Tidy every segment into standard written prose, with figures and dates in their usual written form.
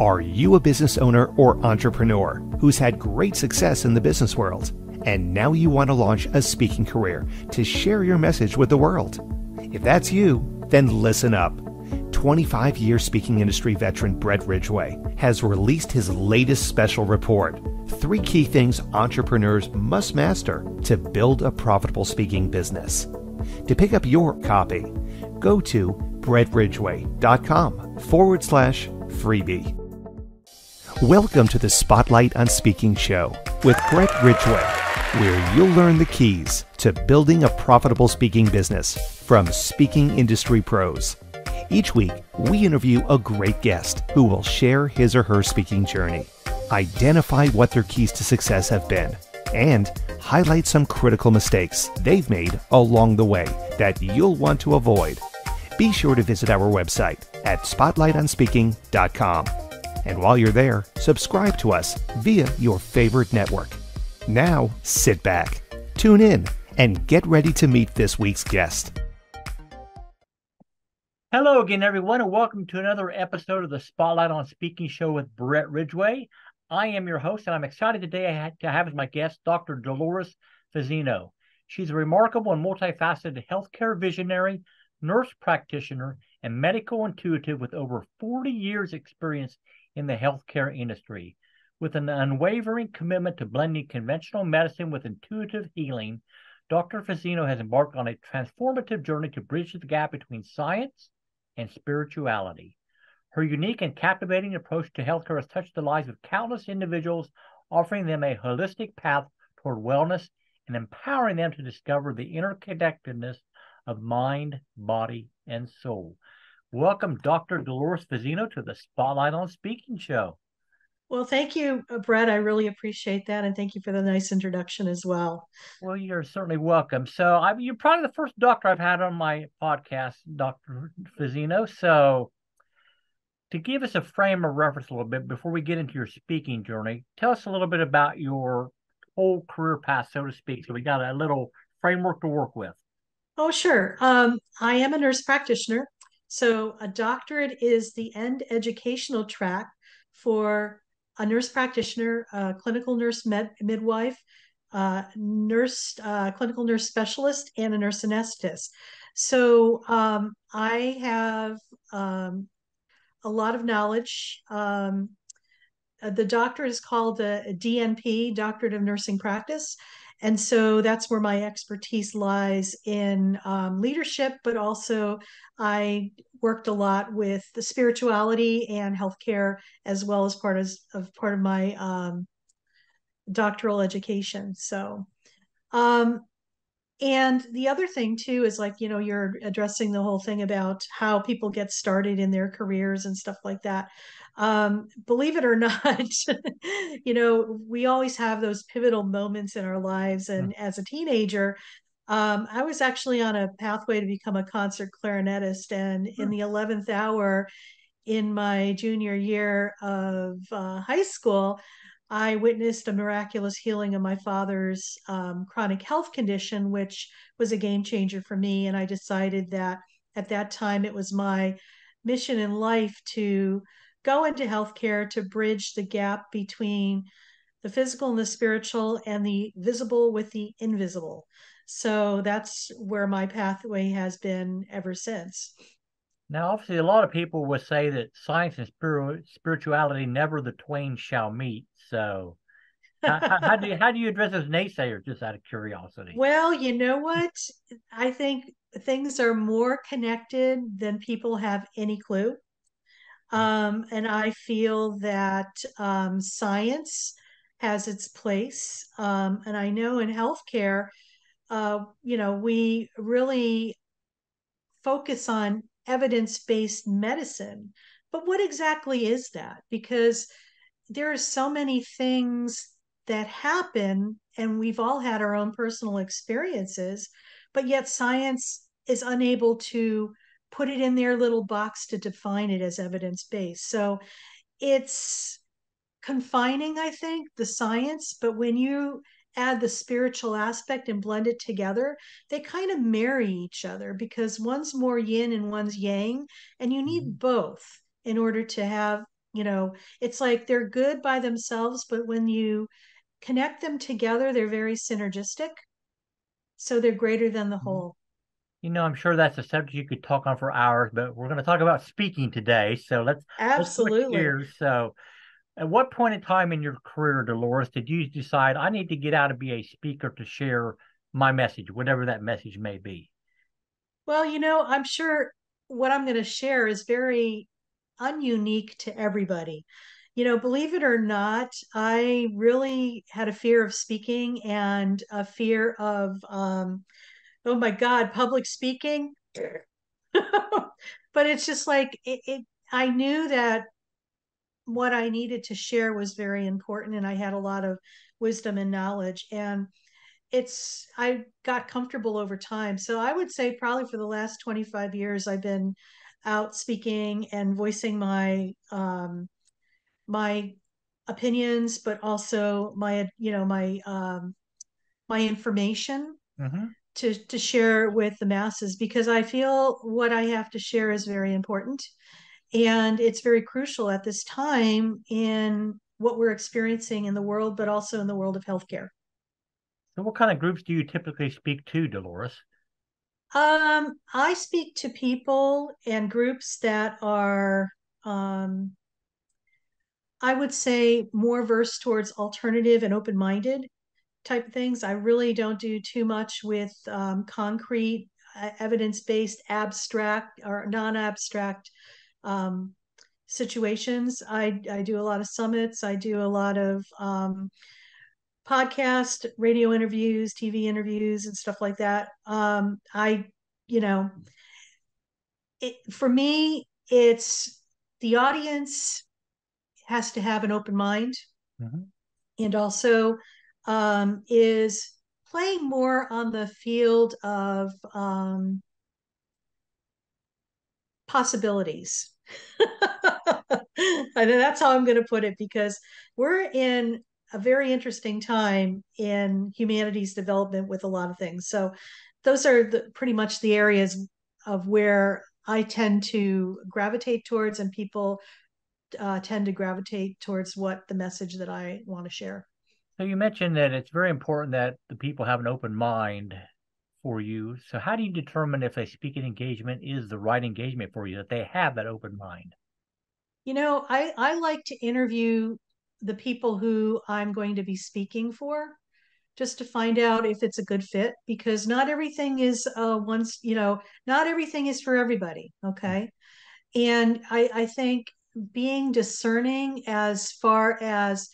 Are you a business owner or entrepreneur who's had great success in the business world, and now you want to launch a speaking career to share your message with the world? If that's you, then listen up. 25-year speaking industry veteran Brett Ridgway has released his latest special report, 3 Key Things Entrepreneurs Must Master to Build a Profitable Speaking Business. To pick up your copy, go to brettridgway.com/freebie. Welcome to the Spotlight on Speaking show with Brett Ridgway, where you'll learn the keys to building a profitable speaking business from speaking industry pros. Each week, we interview a great guest who will share his or her speaking journey, identify what their keys to success have been, and highlight some critical mistakes they've made along the way that you'll want to avoid. Be sure to visit our website at spotlightonspeaking.com. And while you're there, subscribe to us via your favorite network. Now, sit back, tune in, and get ready to meet this week's guest. Hello again, everyone, and welcome to another episode of the Spotlight on Speaking show with Brett Ridgway. I am your host, and I'm excited today to have as my guest Dr. Dolores Fazzino. She's a remarkable and multifaceted healthcare visionary, nurse practitioner, and medical intuitive with over 40 years experience in the healthcare industry. With an unwavering commitment to blending conventional medicine with intuitive healing, Dr. Fazzino has embarked on a transformative journey to bridge the gap between science and spirituality. Her unique and captivating approach to healthcare has touched the lives of countless individuals, offering them a holistic path toward wellness and empowering them to discover the interconnectedness of mind, body, and soul. Welcome, Dr. Dolores Fazzino, to the Spotlight on Speaking show. Well, thank you, Brett. I really appreciate that. And thank you for the nice introduction as well. Well, you're certainly welcome. So you're probably the first doctor I've had on my podcast, Dr. Fazzino. So to give us a frame of reference a little bit before we get into your speaking journey, tell us a little bit about your whole career path, so to speak. So we got a little framework to work with. Oh, sure. I am a nurse practitioner. So a doctorate is the end educational track for a nurse practitioner, a clinical nurse midwife, clinical nurse specialist, and a nurse anesthetist. So I have a lot of knowledge. The doctorate is called a DNP, Doctorate of Nursing Practice. And so that's where my expertise lies in leadership, but also I worked a lot with the spirituality and healthcare as well as part of my doctoral education. So, and the other thing too is you're addressing the whole thing about how people get started in their careers and stuff like that. Believe it or not, we always have those pivotal moments in our lives. And as a teenager, I was actually on a pathway to become a concert clarinetist. And in the 11th hour in my junior year of high school, I witnessed a miraculous healing of my father's chronic health condition, which was a game changer for me. And I decided that at that time it was my mission in life to go into healthcare to bridge the gap between the physical and the spiritual and the visible with the invisible. So that's where my pathway has been ever since. Now, obviously, a lot of people would say that science and spirituality never the twain shall meet. So how do you address those naysayers, just out of curiosity? Well, you know what? I think things are more connected than people have any clue. And I feel that science has its place. And I know in healthcare, we really focus on evidence-based medicine. But what exactly is that? Because there are so many things that happen, and we've all had our own personal experiences, but yet science is unable to put it in their little box to define it as evidence-based. So it's confining, I think, the science, but when you add the spiritual aspect and blend it together, they kind of marry each other because one's more yin and one's yang, and you need both in order to have it's like they're good by themselves, but when you connect them together, they're very synergistic. So they're greater than the whole. I'm sure that's a subject you could talk on for hours, but we're going to talk about speaking today. So let's switch Absolutely. gears. So, at what point in time in your career, Dolores, did you decide I need to get out and be a speaker to share my message, whatever that message may be? Well, I'm sure what I'm going to share is very ununique to everybody. Believe it or not, I really had a fear of speaking and a fear of, oh my God, public speaking. But it's just like I knew that what I needed to share was very important, and I had a lot of wisdom and knowledge. And I got comfortable over time. So I would say probably for the last 25 years, I've been out speaking and voicing my opinions, but also my information Mm-hmm. to share with the masses, because I feel what I have to share is very important. And it's very crucial at this time in what we're experiencing in the world, but also in the world of healthcare. So, what kind of groups do you typically speak to, Dolores? I speak to people and groups that are, um, I would say, more versed towards alternative and open-minded type of things. I really don't do too much with concrete, evidence-based, abstract or non-abstract um, situations. I do a lot of summits. I do a lot of podcast, radio interviews, TV interviews, and stuff like that. You know, for me, it's the audience has to have an open mind, Mm-hmm. and also is playing more on the field of possibilities. And that's how I'm going to put it, because we're in a very interesting time in humanity's development with a lot of things. So those are pretty much the areas of where I tend to gravitate towards, and people tend to gravitate towards what the message that I want to share. So, you mentioned that it's very important that the people have an open mind for you. So, how do you determine if a speaking engagement is the right engagement for you, that they have that open mind? I like to interview the people who I'm going to be speaking for, just to find out if it's a good fit, because not everything is not everything is for everybody. Okay. And I think being discerning as far as,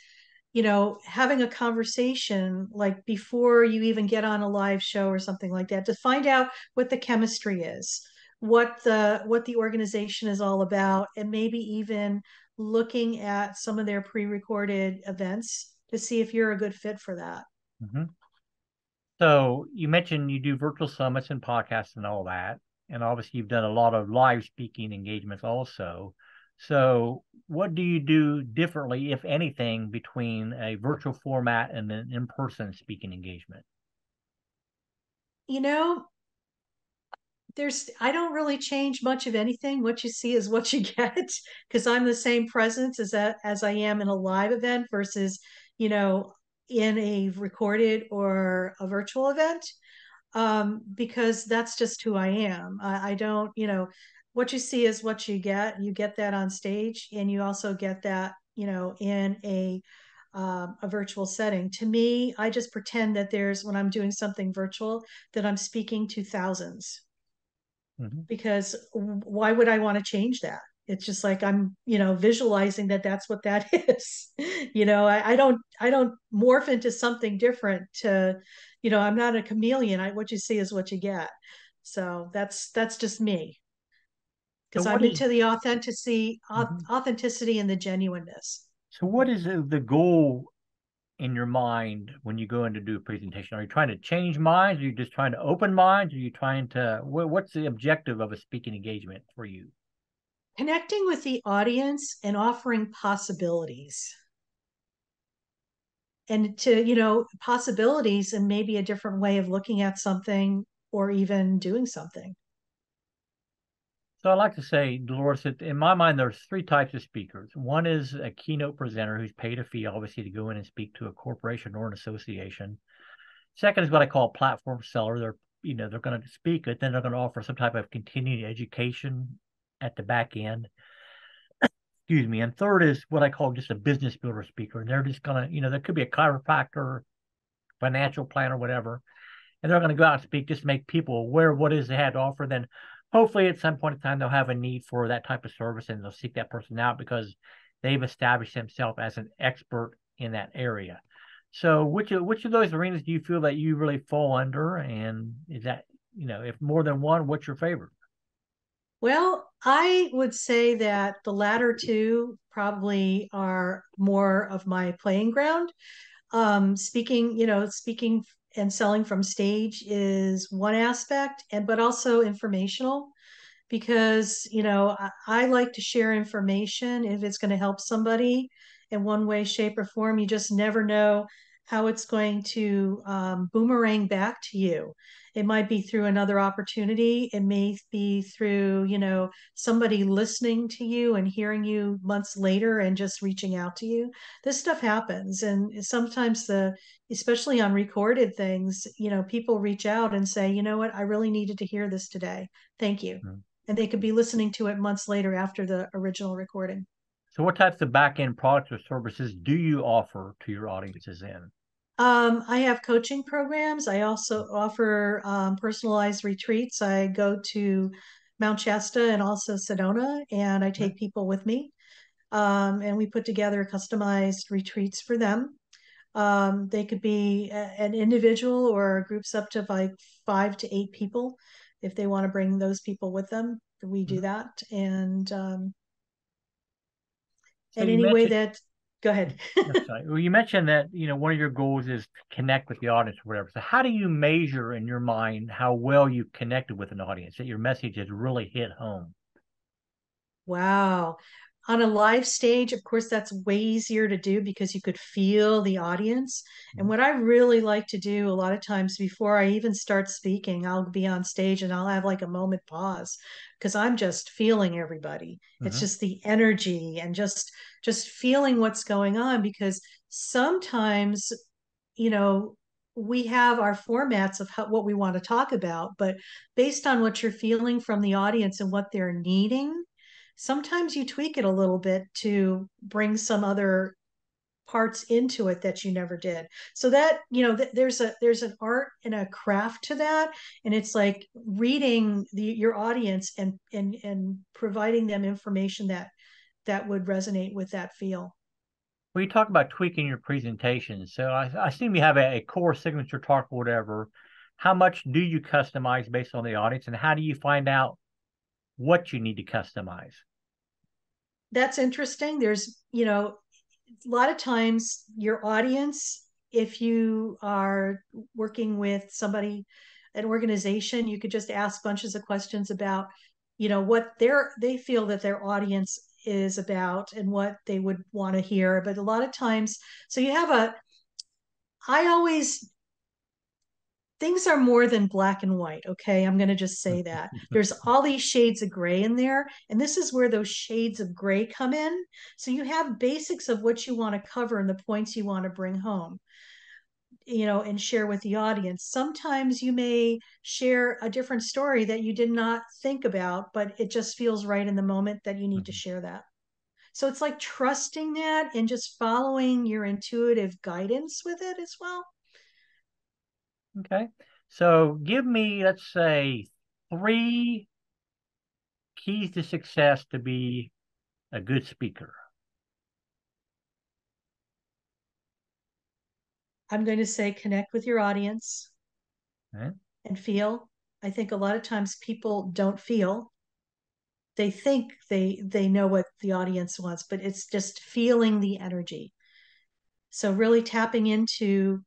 having a conversation like before you even get on a live show or something like that, to find out what the chemistry is, what the organization is all about, and maybe even looking at some of their pre-recorded events to see if you're a good fit for that. Mm-hmm. So, you mentioned you do virtual summits and podcasts and all that. And obviously, you've done a lot of live speaking engagements also. So, what do you do differently, if anything, between a virtual format and an in person speaking engagement? You know, I don't really change much of anything. What you see is what you get, because I'm the same presence as I am in a live event versus, you know, in a recorded or a virtual event. Because that's just who I am. I don't, what you see is what you get. You get that on stage, and you also get that, in a virtual setting. To me, I just pretend that when I'm doing something virtual, that I'm speaking to thousands, Mm-hmm. because why would I want to change that? It's just like I'm, visualizing that that's what that is. I don't morph into something different to, I'm not a chameleon. What you see is what you get. So that's just me, So, because what I'm is into the authenticity, mhm. authenticity and the genuineness. So what is the goal in your mind when you go in to do a presentation? Are you trying to change minds? Are you just trying to open minds? Are you trying to what's the objective of a speaking engagement for you? Connecting with the audience and offering possibilities, and to, possibilities and maybe a different way of looking at something or even doing something. So I like to say, Dolores, that in my mind, there's three types of speakers. One is a keynote presenter who's paid a fee, obviously, to go in and speak to a corporation or an association. Second is what I call a platform seller. They're going to speak it, then they're going to offer some type of continuing education at the back end. Excuse me. And third is what I call just a business builder speaker. And they're just going to, there could be a chiropractor, financial planner, whatever. And they're going to go out and speak, just make people aware of what it is they had to offer. Then hopefully at some point in time, they'll have a need for that type of service and they'll seek that person out because they've established themselves as an expert in that area. So which of those arenas do you feel that you really fall under? And is that, if more than one, what's your favorite? Well, I would say that the latter two probably are more of my playing ground. Speaking and selling from stage is one aspect, but also informational because I like to share information if it's going to help somebody in one way, shape, or form. You just never know how it's going to boomerang back to you. It might be through another opportunity. It may be through somebody listening to you and hearing you months later and just reaching out to you. This stuff happens, and sometimes especially on recorded things, people reach out and say, you know what, I really needed to hear this today. Thank you. Mm-hmm. And they could be listening to it months later after the original recording. So what types of back-end products or services do you offer to your audiences in? I have coaching programs. I also offer personalized retreats. I go to Mount Shasta and also Sedona, and I take people with me. And we put together customized retreats for them. They could be an individual or groups up to like 5 to 8 people. If they want to bring those people with them, we do that. And So in you any way mentioned, that, go ahead. well, you mentioned that, one of your goals is to connect with the audience or whatever. So how do you measure in your mind how well you connected with an audience, that your message has really hit home? Wow. On a live stage, of course, that's way easier to do because you could feel the audience. And what I really like to do a lot of times before I even start speaking, I'll be on stage and I'll have like a moment pause because I'm just feeling everybody. It's Mm-hmm. just the energy and just feeling what's going on because sometimes, you know, we have our formats of what we want to talk about, but based on what you're feeling from the audience and what they're needing, sometimes you tweak it a little bit to bring some other parts into it that you never did. So that there's an art and a craft to that, and it's like reading your audience and providing them information that would resonate with that feel. Well, you talk about tweaking your presentation. So I assume you have a core signature talk or whatever. How much do you customize based on the audience, and how do you find out what you need to customize? That's interesting. There's a lot of times your audience, if you are working with somebody, an organization, you could just ask bunches of questions about what they feel that their audience is about and what they would want to hear. But a lot of times, so you have a I always things are more than black and white. Okay. I'm going to just say that there's all these shades of gray in there. And this is where those shades of gray come in. So you have basics of what you want to cover and the points you want to bring home, and share with the audience. Sometimes you may share a different story that you did not think about, but it just feels right in the moment that you need to Mhm. share that. So it's like trusting that and just following your intuitive guidance with it as well. Okay. So give me, let's say, three keys to success to be a good speaker. I'm going to say connect with your audience Okay. and feel. I think a lot of times people don't feel. They think they know what the audience wants, but it's just feeling the energy. So really tapping into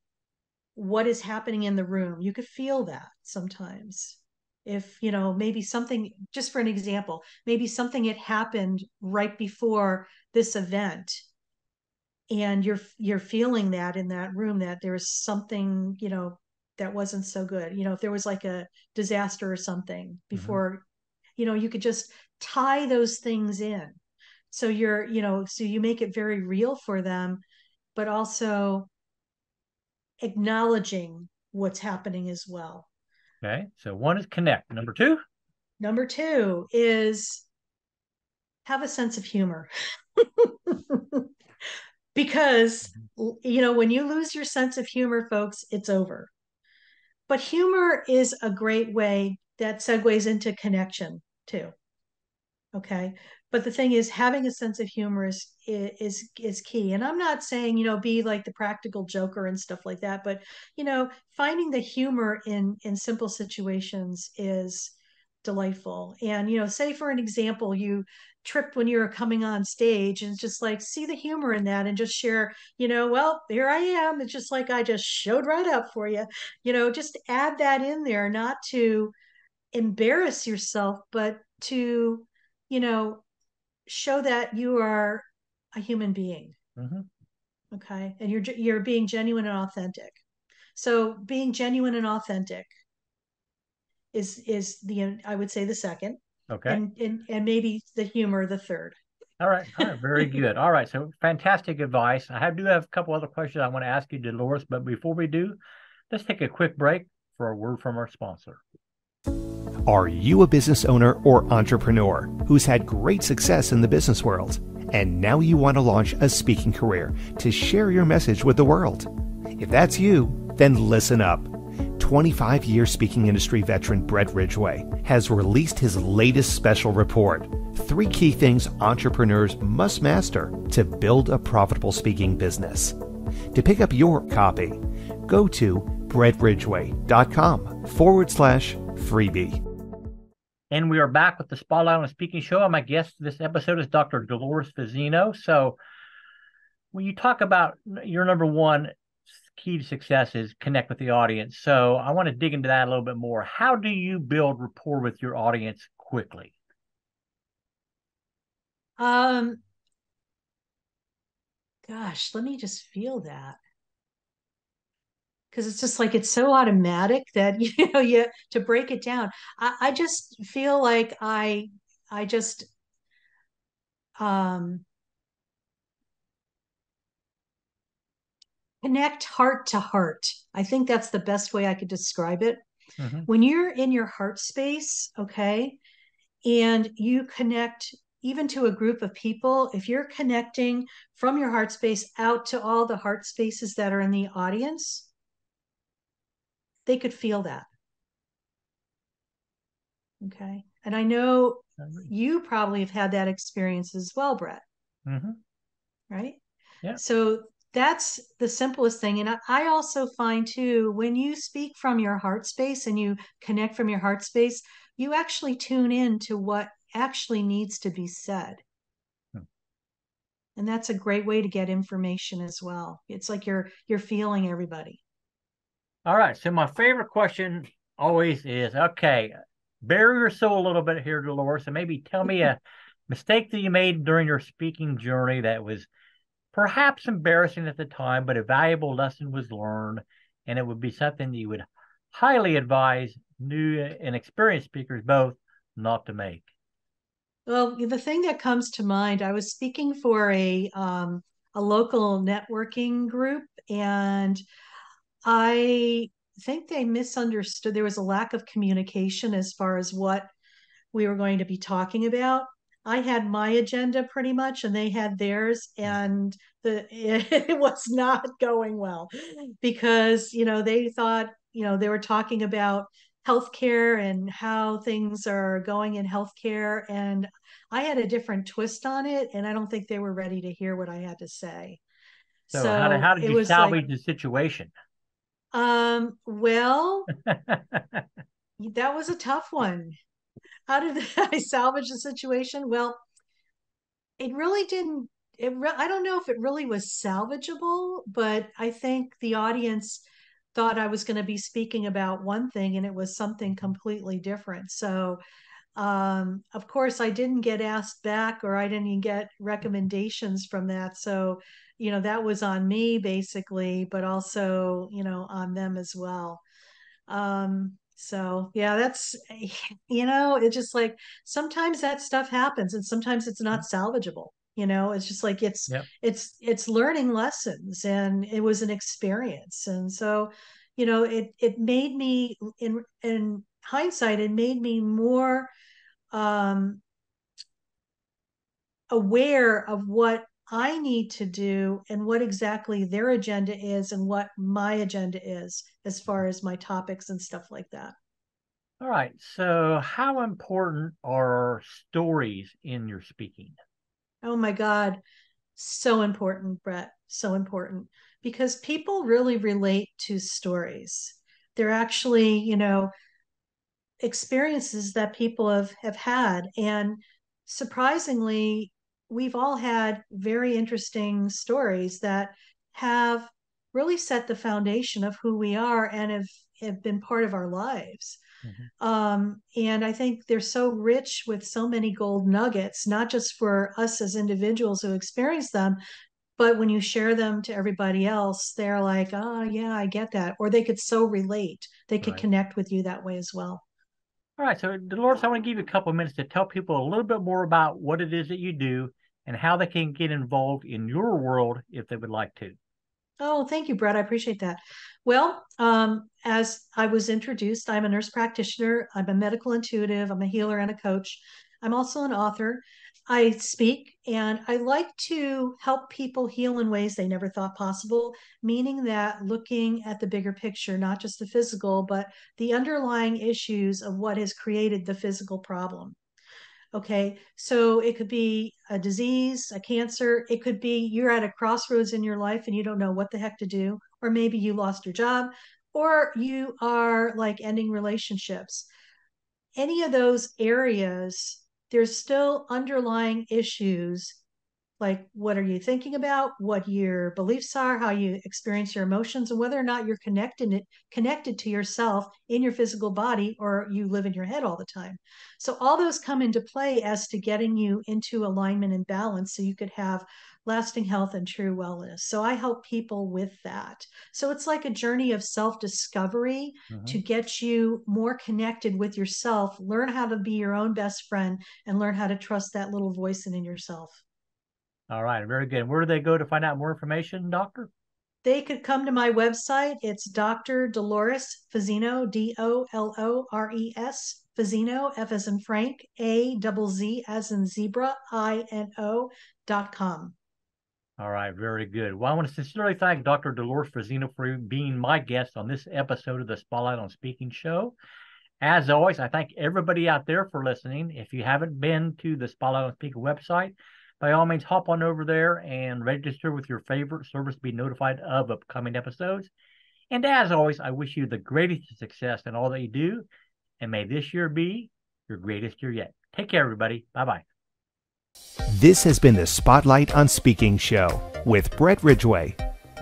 what is happening in the room. You could feel that sometimes. If, maybe something, just for an example, maybe something had happened right before this event and you're feeling that in that room that there was something that wasn't so good, if there was like a disaster or something Mhm. before, you could just tie those things in. So so you make it very real for them, but also acknowledging what's happening as well. Okay. So one is connect. Number two? Number two is have a sense of humor. Because, when you lose your sense of humor, folks, it's over. But humor is a great way that segues into connection too. Okay. But the thing is, having a sense of humor is key. And I'm not saying, be like the practical joker and stuff like that, but finding the humor in simple situations is delightful. And say for an example, you tripped when you were coming on stage, and just like see the humor in that and just share, well, here I am. It's just like I just showed right up for you. Just add that in there, not to embarrass yourself, but to, you know, show that you are a human being. Mm-hmm. Okay. And you're being genuine and authentic. So being genuine and authentic is I would say the second. Okay. And maybe the humor the third. All right. All right. Very good. All right. So fantastic advice. Do have a couple other questions I want to ask you, Dolores, but before we do, let's take a quick break for a word from our sponsor. Are you a business owner or entrepreneur who's had great success in the business world, and now you want to launch a speaking career to share your message with the world? If that's you, then listen up. 25-year speaking industry veteran Brett Ridgway has released his latest special report, 3 key things entrepreneurs must master to build a profitable speaking business. To pick up your copy, go to brettridgway.com/freebie. And we are back with the Spotlight on Speaking show. And my guest this episode is Dr. Dolores Fazzino. So when you talk about your number one key to success is connect with the audience. So I want to dig into that a little bit more. How do you build rapport with your audience quickly? Gosh, let me just feel that. Because it's just like it's so automatic that you to break it down. I just feel like I just connect heart to heart. I think that's the best way I could describe it. Mm-hmm. When you're in your heart space, okay, and you connect even to a group of people, if you're connecting from your heart space out to all the heart spaces that are in the audience, they could feel that. Okay. And I know you probably have had that experience as well, Brett. Mm-hmm. Right? Yeah. So that's the simplest thing. And I also find too, when you speak from your heart space and you connect from your heart space, you actually tune in to what actually needs to be said. And that's a great way to get information as well. It's like you're feeling everybody. All right. So my favorite question always is, okay, bury your soul a little bit here, Dolores, and maybe tell me a mistake that you made during your speaking journey that was perhaps embarrassing at the time, but a valuable lesson was learned, and it would be something that you would highly advise new and experienced speakers both not to make. Well, the thing that comes to mind, I was speaking for a local networking group, and I think they misunderstood. There was a lack of communication as far as what we were going to be talking about. I had my agenda pretty much, and they had theirs, and it was not going well because they thought they were talking about healthcare and how things are going in healthcare, and I had a different twist on it, and I don't think they were ready to hear what I had to say. So So how did it you was like, salvage the situation? well, that was a tough one. How did I salvage the situation? Well, it really didn't. I don't know if it really was salvageable, but I think the audience thought I was going to be speaking about one thing and it was something completely different. So, of course, I didn't get asked back or I didn't get recommendations from that. So, that was on me basically, but also, on them as well. So yeah, that's, it's just like sometimes that stuff happens and sometimes it's not salvageable. It's just like Yep. it's learning lessons, and it was an experience. And so, it made me, in hindsight, it made me more um aware of what I need to do and what exactly their agenda is and what my agenda is as far as my topics and stuff like that. All right. So, how important are stories in your speaking? Oh my God. So important, Brett. So important because people really relate to stories. They're actually, experiences that people have had. And surprisingly, we've all had very interesting stories that have really set the foundation of who we are and have been part of our lives. Mhm. And I think they're so rich with so many gold nuggets, not just for us as individuals who experience them, but when you share them to everybody else, they're like, oh, yeah, I get that. Or they could so relate. They could Right. connect with you that way as well. All right. So, Dolores, I want to give you a couple of minutes to tell people a little bit more about what it is that you do and how they can get involved in your world if they would like to. Oh, thank you, Brett. I appreciate that. Well, as I was introduced, I'm a nurse practitioner. I'm a medical intuitive. I'm a healer and a coach. I'm also an author. I speak and I like to help people heal in ways they never thought possible, meaning that looking at the bigger picture, not just the physical, but the underlying issues of what has created the physical problem. Okay, so it could be a disease, a cancer. It could be you're at a crossroads in your life and you don't know what the heck to do. Or maybe you lost your job, or you are like ending relationships. Any of those areas, there's still underlying issues, like what are you thinking about, what your beliefs are, how you experience your emotions, and whether or not you're connected to yourself in your physical body, or you live in your head all the time. So all those come into play as to getting you into alignment and balance so you could have lasting health and true wellness. So I help people with that. So it's like a journey of self-discovery to Mhm. get you more connected with yourself, learn how to be your own best friend, and learn how to trust that little voice in yourself. All right. Very good. Where do they go to find out more information, Doctor? They could come to my website. It's Dr. Dolores Fazzino, Dolores Fazzino, F as in Frank, AZZ as in zebra, INO.com. All right, very good. Well, I want to sincerely thank Dr. Dolores Fazzino for being my guest on this episode of the Spotlight on Speaking show. As always, I thank everybody out there for listening. If you haven't been to the Spotlight on Speaking website, by all means, hop on over there and register with your favorite service to be notified of upcoming episodes. And as always, I wish you the greatest success in all that you do. And may this year be your greatest year yet. Take care, everybody. Bye-bye. This has been the Spotlight on Speaking show with Brett Ridgway.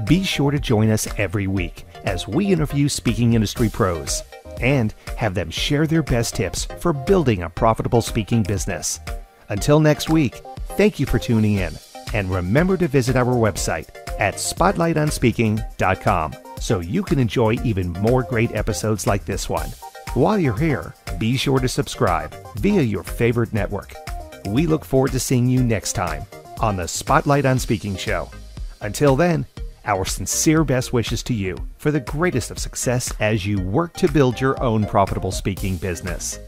Be sure to join us every week as we interview speaking industry pros and have them share their best tips for building a profitable speaking business. Until next week, thank you for tuning in, and remember to visit our website at spotlightonspeaking.com so you can enjoy even more great episodes like this one. While you're here, be sure to subscribe via your favorite network. We look forward to seeing you next time on the Spotlight on Speaking show. Until then, our sincere best wishes to you for the greatest of success as you work to build your own profitable speaking business.